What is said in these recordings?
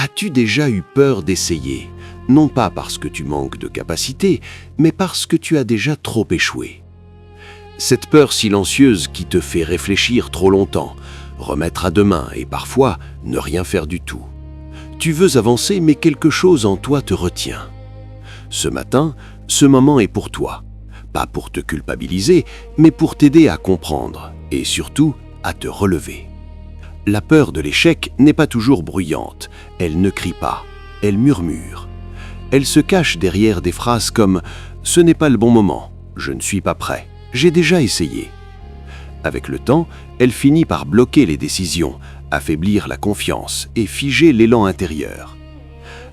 As-tu déjà eu peur d'essayer? Non pas parce que tu manques de capacité, mais parce que tu as déjà trop échoué. Cette peur silencieuse qui te fait réfléchir trop longtemps, remettre à demain et parfois ne rien faire du tout. Tu veux avancer, mais quelque chose en toi te retient. Ce matin, ce moment est pour toi. Pas pour te culpabiliser, mais pour t'aider à comprendre et surtout à te relever. La peur de l'échec n'est pas toujours bruyante, elle ne crie pas, elle murmure. Elle se cache derrière des phrases comme « ce n'est pas le bon moment, je ne suis pas prêt, j'ai déjà essayé ». Avec le temps, elle finit par bloquer les décisions, affaiblir la confiance et figer l'élan intérieur.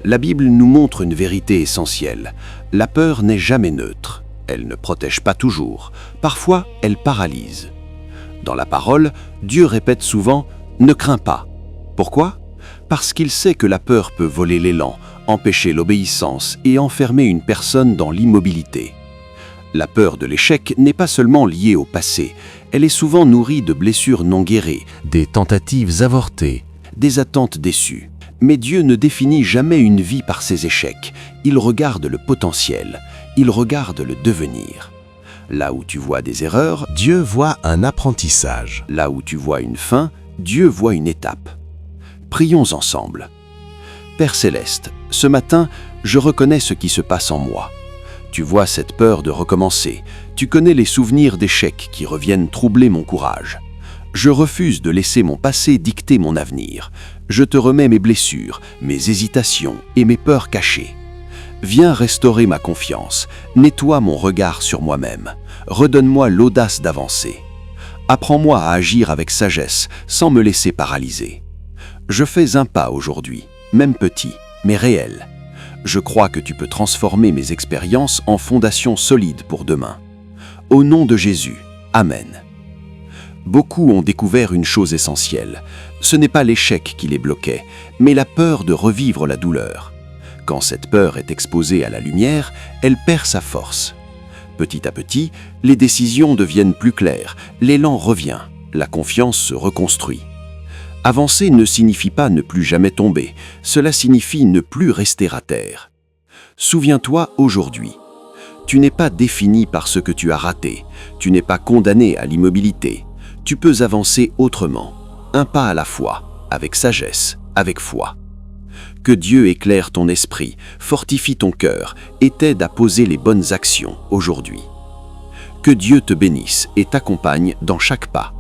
La Bible nous montre une vérité essentielle. La peur n'est jamais neutre. Elle ne protège pas toujours. Parfois, elle paralyse. Dans la parole, Dieu répète souvent « ne crains pas ». Pourquoi? Parce qu'il sait que la peur peut voler l'élan, empêcher l'obéissance et enfermer une personne dans l'immobilité. La peur de l'échec n'est pas seulement liée au passé, elle est souvent nourrie de blessures non guéries, des tentatives avortées, des attentes déçues. Mais Dieu ne définit jamais une vie par ses échecs, il regarde le potentiel, il regarde le devenir. Là où tu vois des erreurs, Dieu voit un apprentissage. Là où tu vois une fin, Dieu voit une étape. Prions ensemble. Père Céleste, ce matin, je reconnais ce qui se passe en moi. Tu vois cette peur de recommencer, tu connais les souvenirs d'échecs qui reviennent troubler mon courage. Je refuse de laisser mon passé dicter mon avenir. Je te remets mes blessures, mes hésitations et mes peurs cachées. Viens restaurer ma confiance, nettoie mon regard sur moi-même, redonne-moi l'audace d'avancer. Apprends-moi à agir avec sagesse, sans me laisser paralyser. Je fais un pas aujourd'hui, même petit, mais réel. Je crois que tu peux transformer mes expériences en fondation solide pour demain. Au nom de Jésus, Amen. Beaucoup ont découvert une chose essentielle. Ce n'est pas l'échec qui les bloquait, mais la peur de revivre la douleur. Quand cette peur est exposée à la lumière, elle perd sa force. Petit à petit, les décisions deviennent plus claires, l'élan revient, la confiance se reconstruit. Avancer ne signifie pas ne plus jamais tomber, cela signifie ne plus rester à terre. Souviens-toi aujourd'hui, tu n'es pas défini par ce que tu as raté, tu n'es pas condamné à l'immobilité. Tu peux avancer autrement, un pas à la fois, avec sagesse, avec foi. Que Dieu éclaire ton esprit, fortifie ton cœur et t'aide à poser les bonnes actions aujourd'hui. Que Dieu te bénisse et t'accompagne dans chaque pas.